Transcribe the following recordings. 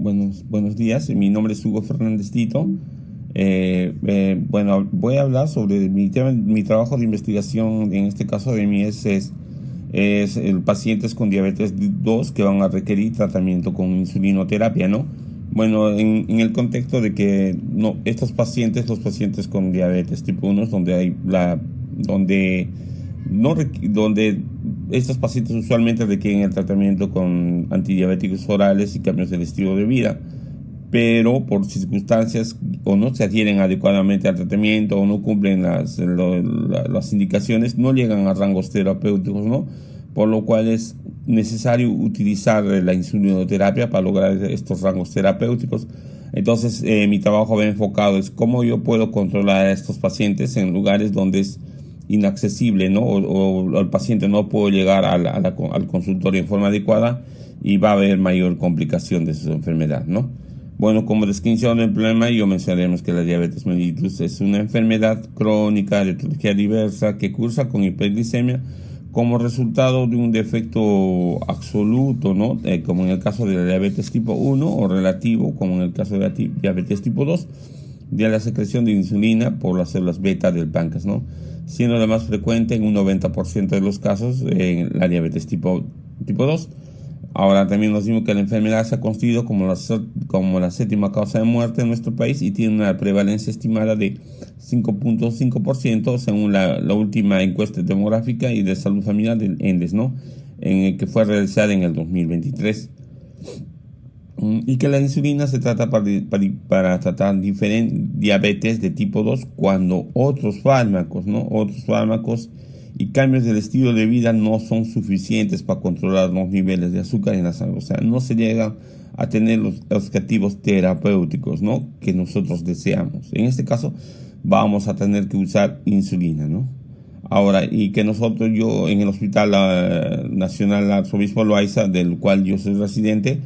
Buenos días. Mi nombre es Hugo Fernández Tito. Bueno, voy a hablar sobre mi tema, mi trabajo de investigación. En este caso de mí es el pacientes con diabetes 2 que van a requerir tratamiento con insulinoterapia, ¿no? Bueno, en el contexto de que no, estos pacientes, los pacientes con diabetes tipo 1, donde donde estos pacientes usualmente requieren el tratamiento con antidiabéticos orales y cambios del estilo de vida, pero por circunstancias o no se adhieren adecuadamente al tratamiento o no cumplen las indicaciones, no llegan a rangos terapéuticos, ¿no? Por lo cual es necesario utilizar la insulinoterapia para lograr estos rangos terapéuticos. Entonces, mi trabajo va enfocado es cómo yo puedo controlar a estos pacientes en lugares donde es inaccesible, ¿no? O el paciente no puede llegar al consultorio en forma adecuada y va a haber mayor complicación de su enfermedad, ¿no? Bueno, como descripción del problema, yo mencionaremos que la diabetes mellitus es una enfermedad crónica de etiología diversa que cursa con hiperglicemia como resultado de un defecto absoluto, ¿no? Como en el caso de la diabetes tipo 1, o relativo, como en el caso de la diabetes tipo 2, de la secreción de insulina por las células beta del páncreas, ¿no? Siendo la más frecuente en un 90% de los casos en la diabetes tipo 2. Ahora también nos dimos que la enfermedad se ha constituido como la séptima causa de muerte en nuestro país y tiene una prevalencia estimada de 5.5% según la última encuesta demográfica y de salud familiar del ENDES, ¿no? Que fue realizada en el 2023. Y que la insulina se trata para tratar diabetes de tipo 2 cuando otros fármacos, ¿no? Otros fármacos y cambios del estilo de vida no son suficientes para controlar los niveles de azúcar en la sangre. O sea, no se llega a tener los objetivos terapéuticos, ¿no? Que nosotros deseamos. En este caso, vamos a tener que usar insulina, ¿no? Ahora, y que yo en el Hospital Nacional Arzobispo Loaiza, del cual yo soy residente,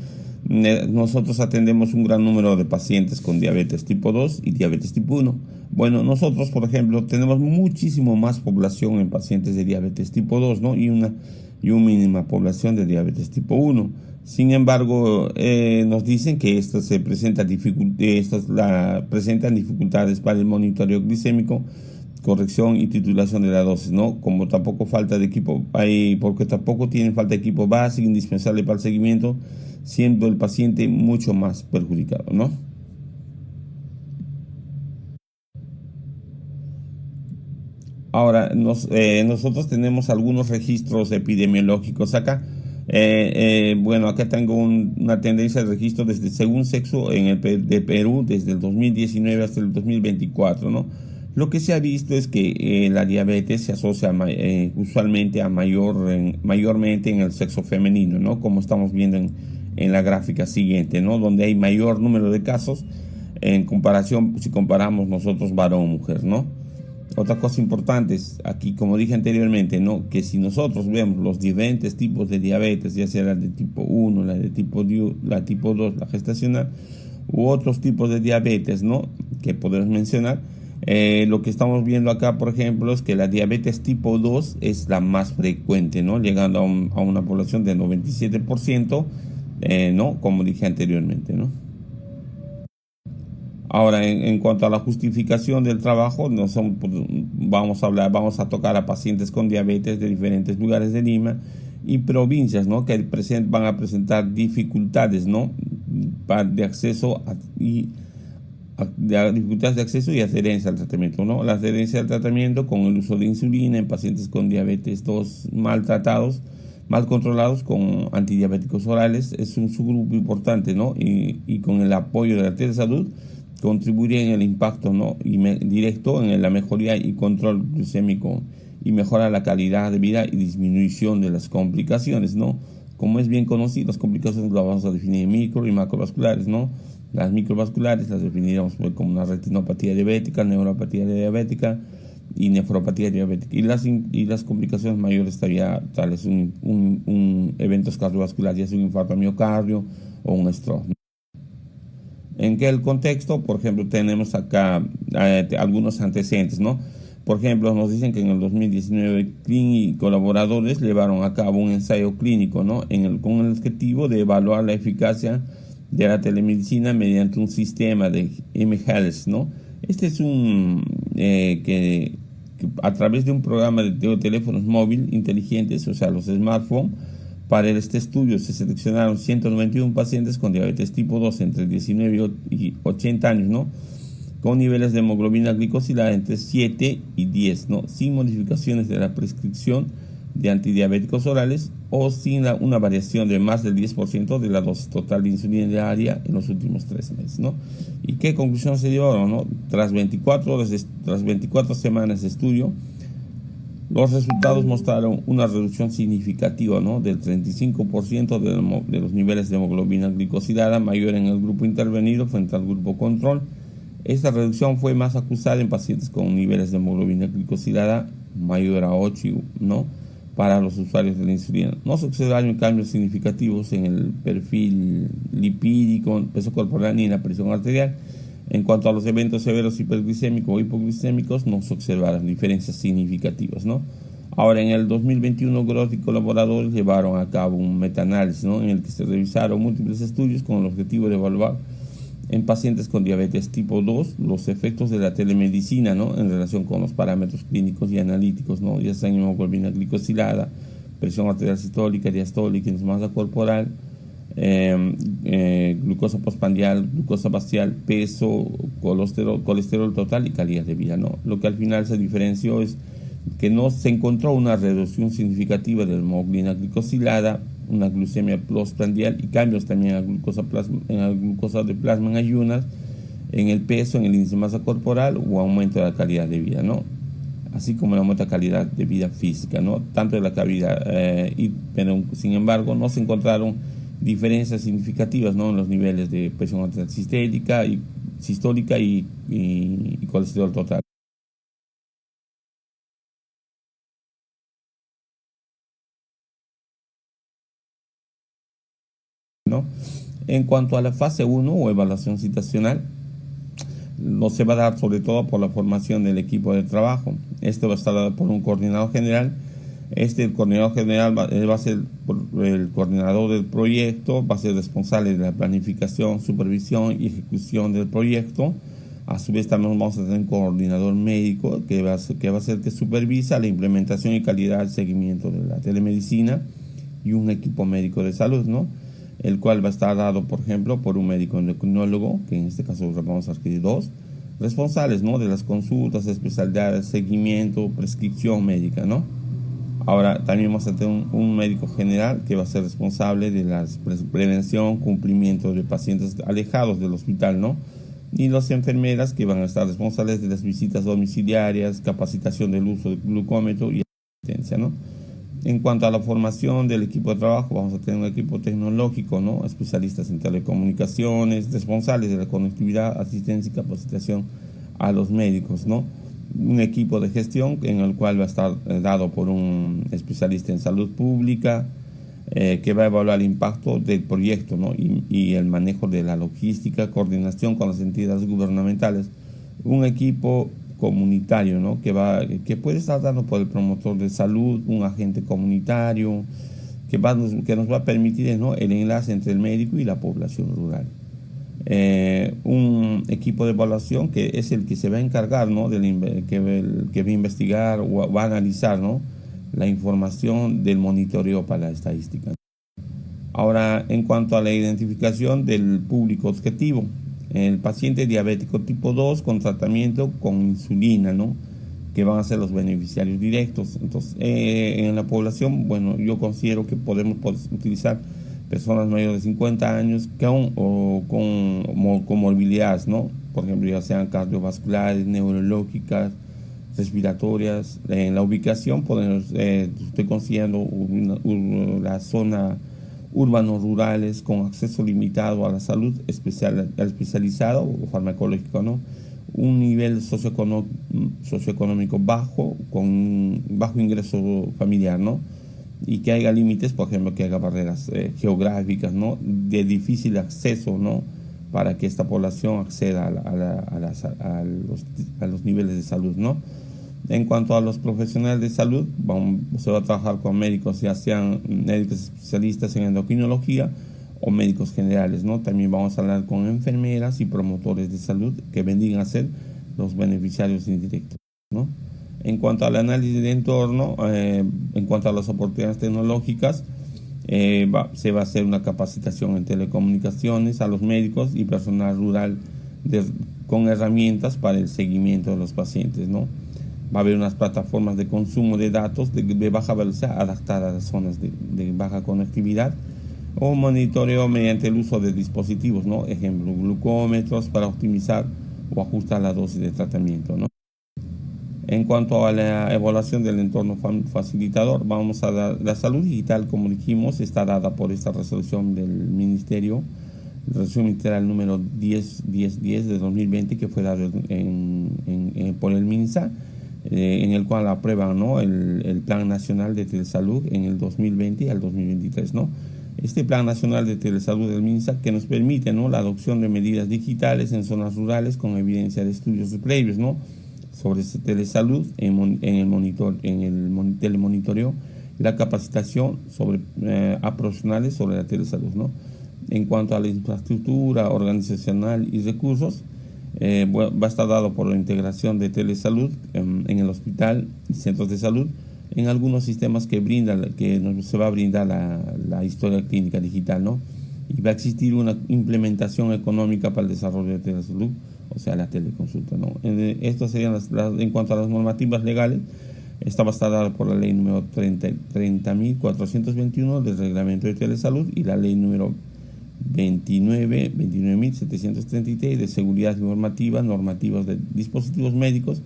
nosotros atendemos un gran número de pacientes con diabetes tipo 2 y diabetes tipo 1. Bueno, nosotros, por ejemplo, tenemos muchísimo más población en pacientes de diabetes tipo 2, ¿no? Y una mínima población de diabetes tipo 1. Sin embargo, nos dicen que presentan dificultades para el monitoreo glicémico, corrección y titulación de la dosis, ¿no? Como tampoco falta de equipo, porque tampoco tienen falta de equipo básico indispensable para el seguimiento, siendo el paciente mucho más perjudicado, ¿no? Ahora, nosotros tenemos algunos registros epidemiológicos acá. Bueno, acá tengo una tendencia de registro según sexo de Perú desde el 2019 hasta el 2024, ¿no? Lo que se ha visto es que la diabetes se asocia usualmente mayormente en el sexo femenino, ¿no? Como estamos viendo en la gráfica siguiente, ¿no? Donde hay mayor número de casos en comparación, si comparamos nosotros varón o mujer, ¿no? Otra cosa importante es aquí, como dije anteriormente, ¿no? Que si nosotros vemos los diferentes tipos de diabetes, ya sea la de tipo 1, la de tipo 2, la gestacional, u otros tipos de diabetes, ¿no? Que podemos mencionar, lo que estamos viendo acá, por ejemplo, es que la diabetes tipo 2 es la más frecuente, ¿no? Llegando a una población de 97%, ¿no? Como dije anteriormente, ¿no? Ahora, en cuanto a la justificación del trabajo, vamos a tocar a pacientes con diabetes de diferentes lugares de Lima y provincias, ¿no? Que van a presentar dificultades, ¿no? De acceso dificultades de acceso y adherencia al tratamiento, ¿no? La adherencia al tratamiento con el uso de insulina en pacientes con diabetes 2 mal controlados con antidiabéticos orales es un subgrupo importante, ¿no? Y con el apoyo de la telesalud contribuye en el impacto, ¿no? Directo en la mejoría y control glucémico y mejora la calidad de vida y disminución de las complicaciones, ¿no? Como es bien conocido, las complicaciones las vamos a definir en micro y macrovasculares, ¿no? Las microvasculares las definiremos como una retinopatía diabética, neuropatía diabética y nefropatía diabética. Y las complicaciones mayores tales eventos cardiovasculares, ya sea un infarto a miocardio o un stroke, ¿no? En que el contexto, por ejemplo, tenemos acá algunos antecedentes, ¿no? Por ejemplo, nos dicen que en el 2019 Clean y colaboradores llevaron a cabo un ensayo clínico, ¿no? Con el objetivo de evaluar la eficacia de la telemedicina mediante un sistema de mHealth, ¿no? Este es que a través de un programa de teléfonos móviles inteligentes, o sea, los smartphones. Para este estudio se seleccionaron 191 pacientes con diabetes tipo 2 entre 19 y 80 años, ¿no? Con niveles de hemoglobina glicosilada entre 7 y 10, ¿no? Sin modificaciones de la prescripción de antidiabéticos orales o sin una variación de más del 10% de la dosis total de insulina diaria en los últimos 3 meses, ¿no? ¿Y qué conclusión se llevaron, no? Tras 24 semanas de estudio, los resultados mostraron una reducción significativa, ¿no? Del 35% de los niveles de hemoglobina glicosilada mayor en el grupo intervenido frente al grupo control. Esta reducción fue más acusada en pacientes con niveles de hemoglobina glicosilada mayor a 8, ¿no? Para los usuarios de la insulina. No se observaron cambios significativos en el perfil lipídico, peso corporal ni en la presión arterial. En cuanto a los eventos severos hiperglicémicos o hipoglicémicos, no se observaron diferencias significativas, ¿no? Ahora, en el 2021, Groth y colaboradores llevaron a cabo un metaanálisis, ¿no? En el que se revisaron múltiples estudios con el objetivo de evaluar en pacientes con diabetes tipo 2 los efectos de la telemedicina, ¿no? En relación con los parámetros clínicos y analíticos, ¿no? Ya sean hemoglobina glicosilada, presión arterial sistólica, diastólica, masa corporal, glucosa postprandial, glucosa basal, peso, colesterol total y calidad de vida, ¿no? Lo que al final se diferenció es que no se encontró una reducción significativa de la hemoglobina glicosilada, una glucemia postprandial y cambios también en la glucosa de plasma en ayunas, en el peso, en el índice de masa corporal o aumento de la calidad de vida, ¿no? Así como el aumento de calidad de vida física, ¿no? Tanto de la cavidad, pero sin embargo no se encontraron diferencias significativas, ¿no? En los niveles de presión arterial sistólica y colesterol total, ¿no? En cuanto a la fase 1 o evaluación situacional, no se va a dar sobre todo por la formación del equipo de trabajo. Esto va a estar dado por un coordinador general. El coordinador general va a ser el coordinador del proyecto, va a ser responsable de la planificación, supervisión y ejecución del proyecto. A su vez también vamos a tener un coordinador médico que va a ser que supervisa la implementación y calidad del seguimiento de la telemedicina, y un equipo médico de salud, ¿no? El cual va a estar dado, por ejemplo, por un médico endocrinólogo, que en este caso vamos a adquirir 2, responsables, ¿no? De las consultas, especialidades, seguimiento, prescripción médica, ¿no? Ahora también vamos a tener un médico general que va a ser responsable de la prevención, cumplimiento de pacientes alejados del hospital, ¿no? Y las enfermeras que van a estar responsables de las visitas domiciliarias, capacitación del uso del glucómetro y asistencia, ¿no? En cuanto a la formación del equipo de trabajo, vamos a tener un equipo tecnológico, ¿no? Especialistas en telecomunicaciones, responsables de la conectividad, asistencia y capacitación a los médicos, ¿no? Un equipo de gestión en el cual va a estar dado por un especialista en salud pública, que va a evaluar el impacto del proyecto, ¿no? y el manejo de la logística, coordinación con las entidades gubernamentales. Un equipo comunitario, ¿no? que puede estar dado por el promotor de salud, un agente comunitario, que nos va a permitir, ¿no? El enlace entre el médico y la población rural. Un equipo de evaluación que es el que se va a encargar, ¿no? Que va a investigar o va a analizar, ¿no? La información del monitoreo para la estadística. Ahora, en cuanto a la identificación del público objetivo, el paciente diabético tipo 2 con tratamiento con insulina, ¿no? Que van a ser los beneficiarios directos. Entonces, en la población, bueno, yo considero que podemos utilizar personas mayores de 50 años con comorbilidades, ¿no? Por ejemplo, ya sean cardiovasculares, neurológicas, respiratorias. En la ubicación, estoy considerando la zona urbanos-rurales con acceso limitado a la salud especializado o farmacológico, ¿no? Un nivel socioeconómico bajo, con bajo ingreso familiar, ¿no? Y que haya límites, por ejemplo, que haya barreras geográficas, ¿no? De difícil acceso, ¿no? Para que esta población acceda a los niveles de salud, ¿no? En cuanto a los profesionales de salud, se va a trabajar con médicos, ya sean médicos especialistas en endocrinología o médicos generales, ¿no? También vamos a hablar con enfermeras y promotores de salud que vendrían a ser los beneficiarios indirectos, ¿no? En cuanto al análisis de entorno, en cuanto a las oportunidades tecnológicas, se va a hacer una capacitación en telecomunicaciones a los médicos y personal rural con herramientas para el seguimiento de los pacientes, ¿no? Va a haber unas plataformas de consumo de datos de baja velocidad adaptadas a las zonas de baja conectividad o monitoreo mediante el uso de dispositivos, ¿no? Ejemplo, glucómetros para optimizar o ajustar la dosis de tratamiento, ¿no? En cuanto a la evaluación del entorno facilitador, vamos a dar la salud digital, como dijimos, está dada por esta resolución del Ministerio, resolución ministerial número 1010 de 2020, que fue dada por el MINSA, en el cual aprueba, ¿no?, el Plan Nacional de Telesalud en el 2020 al 2023, ¿no? Este Plan Nacional de Telesalud del MINSA que nos permite, ¿no?, la adopción de medidas digitales en zonas rurales con evidencia de estudios previos, ¿no?, sobre telesalud en el telemonitoreo, la capacitación a profesionales sobre la telesalud, ¿no? En cuanto a la infraestructura organizacional y recursos, va a estar dado por la integración de telesalud en el hospital y centros de salud en algunos sistemas que se va a brindar la historia clínica digital, ¿no? Y va a existir una implementación económica para el desarrollo de telesalud, o sea, la teleconsulta, ¿no? Esto serían en cuanto a las normativas legales. Esta va a estar dada por la ley número 30.421 del reglamento de telesalud y la ley número 29.733 de seguridad informativa, normativas de dispositivos médicos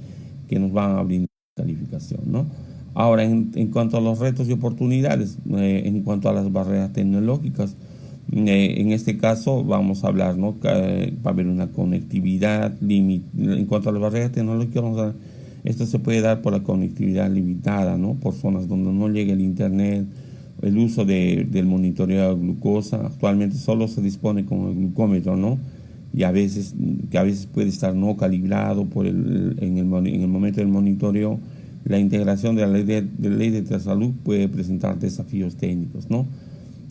que nos van a brindar calificación, ¿no? Ahora, en cuanto a los retos y oportunidades, en cuanto a las barreras tecnológicas, en este caso vamos a hablar, ¿no?, va a haber una conectividad en cuanto a las barreras tecnológicas, esto se puede dar por la conectividad limitada, ¿no?, por zonas donde no llega el internet, el uso del monitoreo de glucosa. Actualmente solo se dispone con el glucómetro, ¿no?, y a veces puede estar no calibrado en el momento del monitoreo. La integración de la ley de telesalud puede presentar desafíos técnicos, ¿no?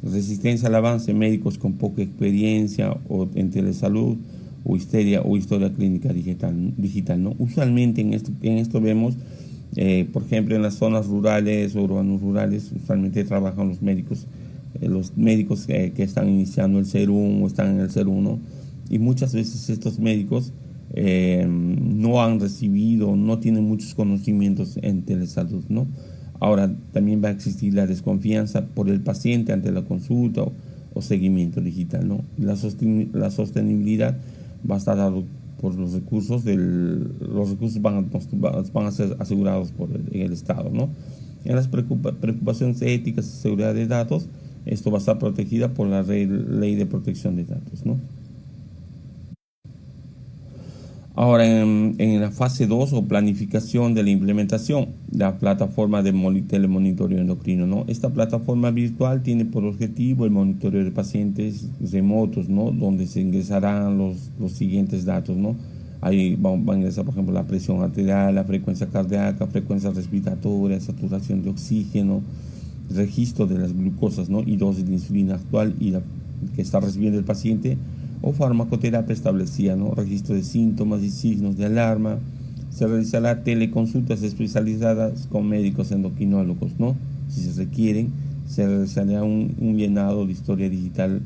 Resistencia al avance, médicos con poca experiencia en telesalud o historia clínica digital, ¿no? Usualmente en esto vemos, por ejemplo, en las zonas rurales o urbanos rurales, usualmente trabajan los médicos que están iniciando el 01 o están en el 01, y muchas veces estos médicos no han recibido, no tienen muchos conocimientos en telesalud, ¿no? Ahora, también va a existir la desconfianza por el paciente ante la consulta o seguimiento digital, ¿no? La sostenibilidad va a estar dado por los recursos van a ser asegurados en el Estado, ¿no? En las preocupaciones éticas y seguridad de datos, esto va a estar protegida por la ley de protección de datos, ¿no? Ahora, en la fase 2 o planificación de la implementación, la plataforma de telemonitoreo endocrino, ¿no? Esta plataforma virtual tiene por objetivo el monitoreo de pacientes remotos, ¿no?, donde se ingresarán los siguientes datos, ¿no? Ahí va a ingresar, por ejemplo, la presión arterial, la frecuencia cardíaca, frecuencia respiratoria, saturación de oxígeno, registro de las glucosas, ¿no?, y dosis de insulina actual que está recibiendo el paciente, o farmacoterapia establecida, ¿no?, registro de síntomas y signos de alarma. Se realizará teleconsultas especializadas con médicos endocrinólogos, ¿no? Si se requieren, se realizará un llenado de historia digital,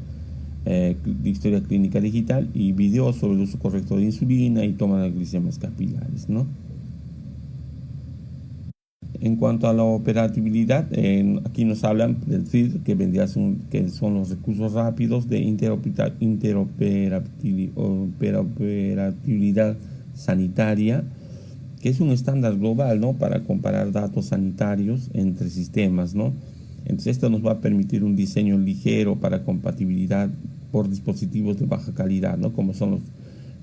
de historia clínica digital y videos sobre el uso correcto de insulina y toma de glicemias capilares, ¿no? En cuanto a la operabilidad, aquí nos hablan del FIR, que son los recursos rápidos de interoperabilidad sanitaria, que es un estándar global, ¿no?, para comparar datos sanitarios entre sistemas, ¿no? Entonces esto nos va a permitir un diseño ligero para compatibilidad por dispositivos de baja calidad, ¿no?, como son los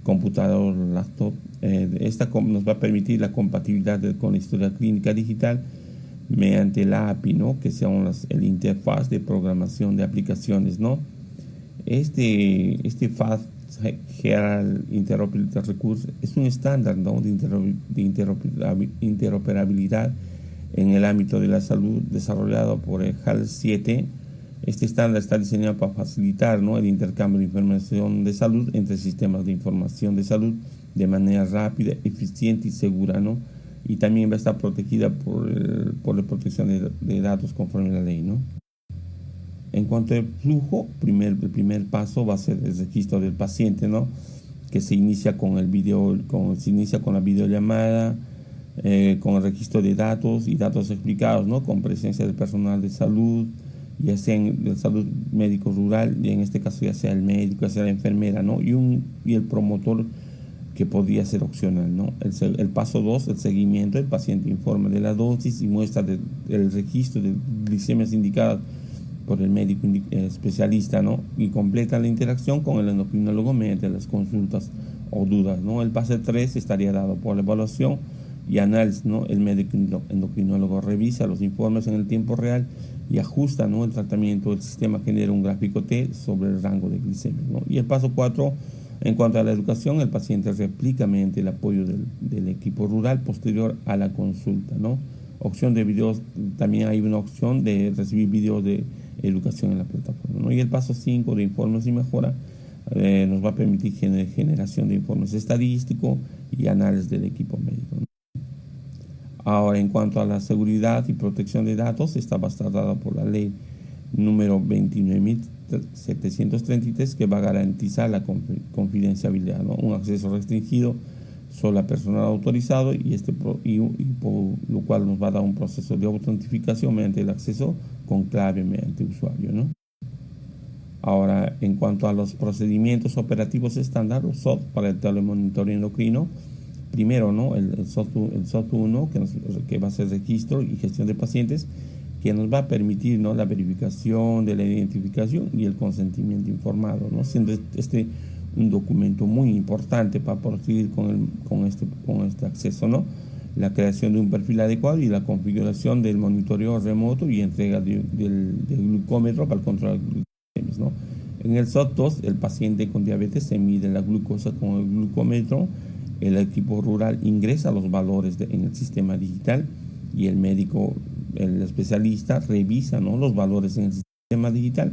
computador, laptop. Esta nos va a permitir la compatibilidad con la historia clínica digital mediante la API, ¿no?, que son el interfaz de programación de aplicaciones, ¿no? Este Fast General Interoperability Recurse es un estándar, ¿no?, de interoperabilidad en el ámbito de la salud desarrollado por el HAL 7 Este estándar está diseñado para facilitar, ¿no?, el intercambio de información de salud entre sistemas de información de salud de manera rápida, eficiente y segura, ¿no? Y también va a estar protegida por la protección de datos conforme a la ley, ¿no? En cuanto al flujo, el primer paso va a ser el registro del paciente, ¿no?, que se inicia con se inicia con la videollamada, con el registro de datos y datos explicados, ¿no?, con presencia del personal de salud, ya sea de salud médico rural, y en este caso ya sea el médico, ya sea la enfermera, ¿no?, y el promotor, que podría ser opcional, ¿no? El paso 2, el seguimiento. El paciente informa de la dosis y muestra el registro de glicemias indicadas por el médico especialista, ¿no?, y completa la interacción con el endocrinólogo mediante las consultas o dudas, ¿no? El paso 3 estaría dado por la evaluación y análisis, ¿no? El médico endocrinólogo revisa los informes en el tiempo real y ajusta, ¿no?, el tratamiento. El sistema genera un gráfico T sobre el rango de glicemia, ¿no? Y el paso 4, en cuanto a la educación, el paciente replica mediante el apoyo del equipo rural posterior a la consulta, ¿no? Opción de videos, también hay una opción de recibir videos de educación en la plataforma, ¿no? Y el paso 5, de informes y mejora, nos va a permitir generación de informes estadísticos y análisis del equipo médico, ¿no? Ahora, en cuanto a la seguridad y protección de datos, esta va a estar dada por la ley número 29.733, que va a garantizar la confidencialidad, ¿no? Un acceso restringido solo a personal autorizado, y por lo cual nos va a dar un proceso de autentificación mediante el acceso con clave mediante usuario, ¿no? Ahora, en cuanto a los procedimientos operativos estándar, o SOP, para el telemonitoreo endocrino, primero, ¿no?, el SOP 1, que va a ser registro y gestión de pacientes, que nos va a permitir, ¿no?, la verificación de la identificación y el consentimiento informado, ¿no?, siendo un documento muy importante para proseguir con este acceso, ¿no? La creación de un perfil adecuado y la configuración del monitoreo remoto y entrega del glucómetro para el control de glucemias, ¿no? En el SOP 2, el paciente con diabetes se mide la glucosa con el glucómetro, el equipo rural ingresa los valores en el sistema digital y el médico, el especialista, revisa, ¿no?, los valores en el sistema digital.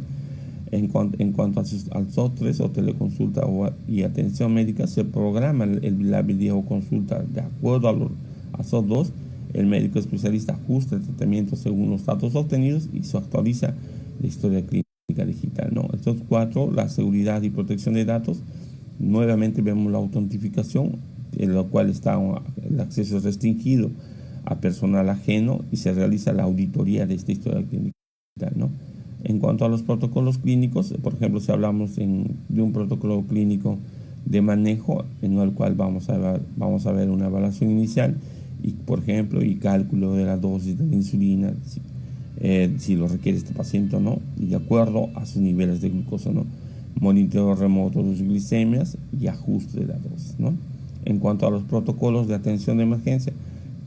En cuanto al SOP 3, o teleconsulta y atención médica, se programa la videoconsulta de acuerdo a SOP 2. El médico especialista ajusta el tratamiento según los datos obtenidos y se actualiza la historia clínica digital, ¿no? El SOP 4, la seguridad y protección de datos. Nuevamente vemos la autentificación, en la cual está el acceso restringido a personal ajeno, y se realiza la auditoría de esta historia clínica digital, ¿no? En cuanto a los protocolos clínicos, por ejemplo, si hablamos de un protocolo clínico de manejo, en el cual vamos a ver una evaluación inicial y, por ejemplo, y cálculo de la dosis de la insulina, si lo requiere este paciente o no, y de acuerdo a sus niveles de glucosa, ¿no? Monitoreo remoto de sus glicemias y ajuste de la dosis, ¿no? En cuanto a los protocolos de atención de emergencia,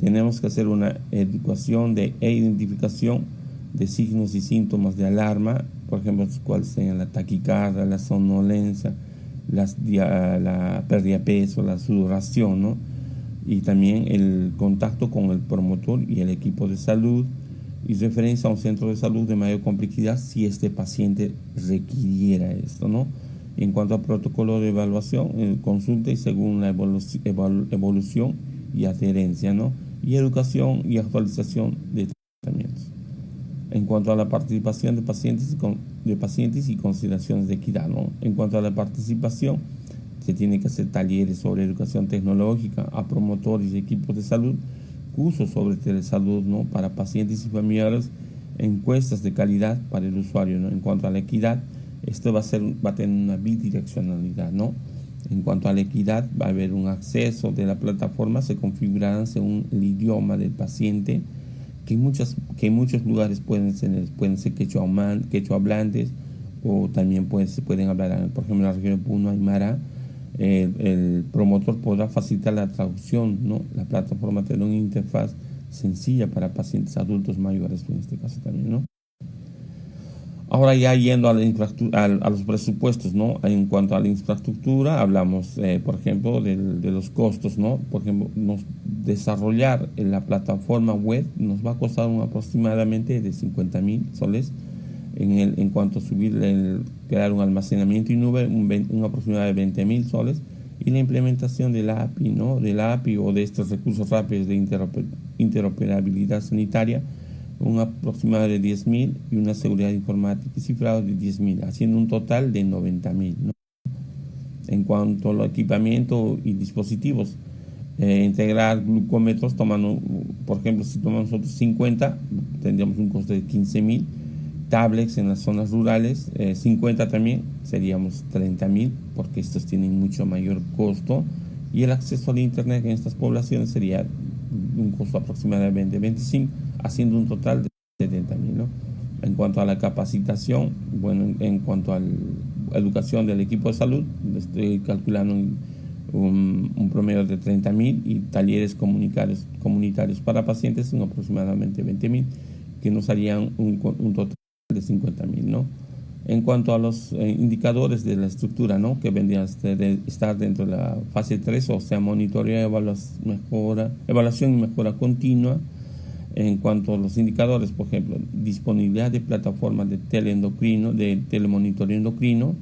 tenemos que hacer una educación e identificación de signos y síntomas de alarma, por ejemplo, cuáles sean la taquicardia, la somnolencia, la pérdida de peso, la sudoración, ¿no? Y también el contacto con el promotor y el equipo de salud, y referencia a un centro de salud de mayor complejidad si este paciente requiriera esto, ¿no? En cuanto al protocolo de evaluación, consulta y según la evolución y adherencia, ¿no? Y educación y actualización de tratamientos. En cuanto a la participación de pacientes y consideraciones de equidad, ¿no? En cuanto a la participación, se tiene que hacer talleres sobre educación tecnológica a promotores y equipos de salud, cursos sobre telesalud, ¿no?, para pacientes y familiares, encuestas de calidad para el usuario, ¿no? En cuanto a la equidad, esto va a tener una bidireccionalidad, ¿no? En cuanto a la equidad, va a haber un acceso de la plataforma, se configurarán según el idioma del paciente, que en muchos lugares pueden ser quechua hablantes, o también se pueden hablar, por ejemplo, en la región de Puno, Aymara. El promotor podrá facilitar la traducción, ¿no? La plataforma tendrá una interfaz sencilla para pacientes adultos mayores, en este caso también, ¿no? Ahora, ya yendo a los presupuestos, ¿no? En cuanto a la infraestructura, hablamos, por ejemplo, de los costos, ¿no? Por ejemplo, desarrollar la plataforma web nos va a costar aproximadamente de 50.000 soles. En cuanto a crear un almacenamiento y nube, un aproximado de 20.000 soles, y la implementación de la API, ¿no? De la API o de estos recursos rápidos de interoperabilidad sanitaria, un aproximado de 10.000 y una seguridad informática y cifrado de 10.000, haciendo un total de 90.000, ¿no? En cuanto al equipamiento y dispositivos, integrar glucómetros, tomando, por ejemplo, si tomamos nosotros 50, tendríamos un costo de 15.000. Tablets en las zonas rurales, 50 también, seríamos 30.000, porque estos tienen mucho mayor costo. Y el acceso al internet en estas poblaciones sería un costo aproximadamente de 25, haciendo un total de 70.000, ¿no? En cuanto a la capacitación, bueno, en cuanto a la educación del equipo de salud, estoy calculando un promedio de 30.000, y talleres comunitarios para pacientes en aproximadamente 20.000, que nos harían un total de 50.000, ¿no? En cuanto a los indicadores de la estructura, ¿no? Que vendrían a estar dentro de la fase 3, o sea, monitoreo, evaluación y mejora continua. En cuanto a los indicadores, por ejemplo, disponibilidad de plataformas de telemonitoreo endocrino,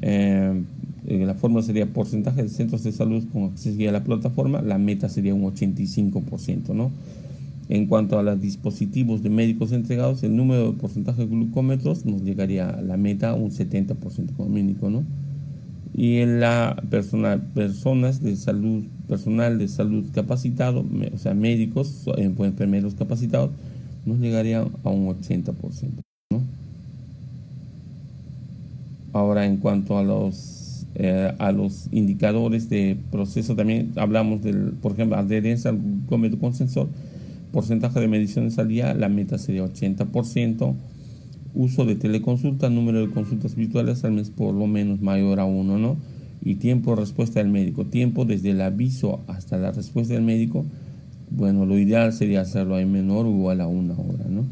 la fórmula sería porcentaje de centros de salud con acceso a la plataforma, la meta sería un 85%, ¿no? En cuanto a los dispositivos de médicos entregados, el número de porcentaje de glucómetros nos llegaría a la meta un 70% como mínimo, ¿no? Y en la personal de salud capacitado, o sea, médicos, enfermeros capacitados, nos llegaría a un 80%, ¿no? Ahora, en cuanto a los indicadores de proceso, también hablamos por ejemplo, adherencia al glucómetro con sensor, porcentaje de mediciones al día, la meta sería 80%. Uso de teleconsulta, número de consultas virtuales al mes por lo menos mayor a 1, ¿no? Y tiempo de respuesta del médico, tiempo desde el aviso hasta la respuesta del médico, bueno, lo ideal sería hacerlo en menor o igual a 1 hora, ¿no?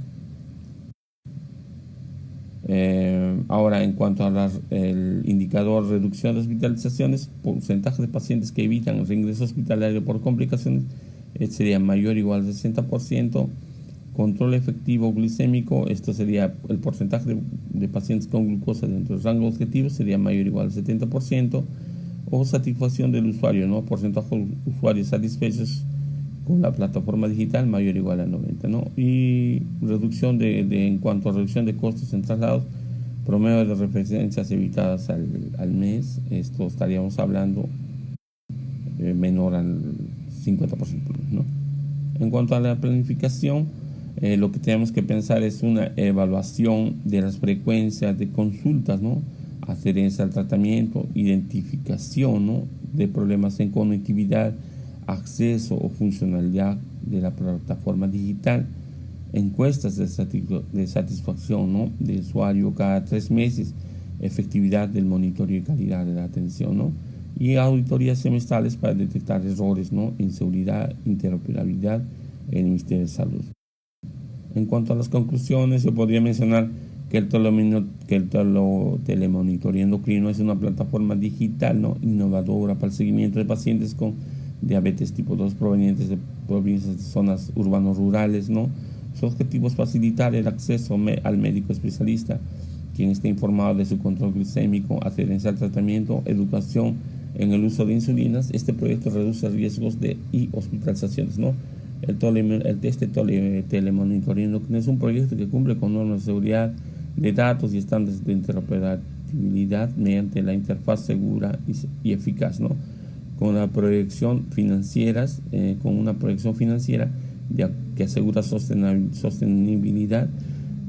Ahora, en cuanto al indicador reducción de hospitalizaciones, porcentaje de pacientes que evitan el reingreso hospitalario por complicaciones, sería mayor o igual al 60%. Control efectivo glicémico, esto sería el porcentaje de pacientes con glucosa dentro del rango objetivo, sería mayor o igual al 70%. O satisfacción del usuario, ¿no? Porcentaje de usuarios satisfechos con la plataforma digital, mayor o igual a 90, ¿no? Y reducción en cuanto a reducción de costos en traslados, promedio de referencias evitadas al mes, esto estaríamos hablando menor al 50%, ¿no? En cuanto a la planificación, lo que tenemos que pensar es una evaluación de las frecuencias de consultas, ¿no? Adherencia al tratamiento, identificación, ¿no? De problemas en conectividad, acceso o funcionalidad de la plataforma digital, encuestas de satisfacción, ¿no? De usuario cada 3 meses, efectividad del monitoreo y calidad de la atención, ¿no? Y auditorías semestrales para detectar errores, ¿no? En seguridad, interoperabilidad en el Ministerio de Salud. En cuanto a las conclusiones, yo podría mencionar que el telemonitoreo endocrino es una plataforma digital, ¿no? Innovadora para el seguimiento de pacientes con diabetes tipo 2 provenientes de provincias de zonas urbanos-rurales, ¿no? Su objetivo es facilitar el acceso al médico especialista, quien esté informado de su control glicémico, adherencia al tratamiento, educación en el uso de insulinas. Este proyecto reduce riesgos y hospitalizaciones, ¿no? Telemonitoreo es un proyecto que cumple con normas de seguridad de datos y estándares de interoperabilidad mediante la interfaz segura y eficaz, ¿no? Con una proyección financiera que asegura sostenibilidad,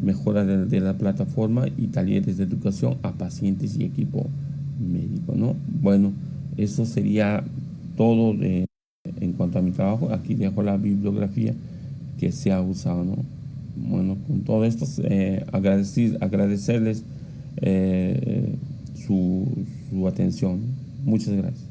mejora de la plataforma y talleres de educación a pacientes y equipo médico, ¿no? Bueno, eso sería todo en cuanto a mi trabajo. Aquí dejo la bibliografía que se ha usado, ¿no? Bueno, con todo esto, agradecerles su atención. Muchas gracias.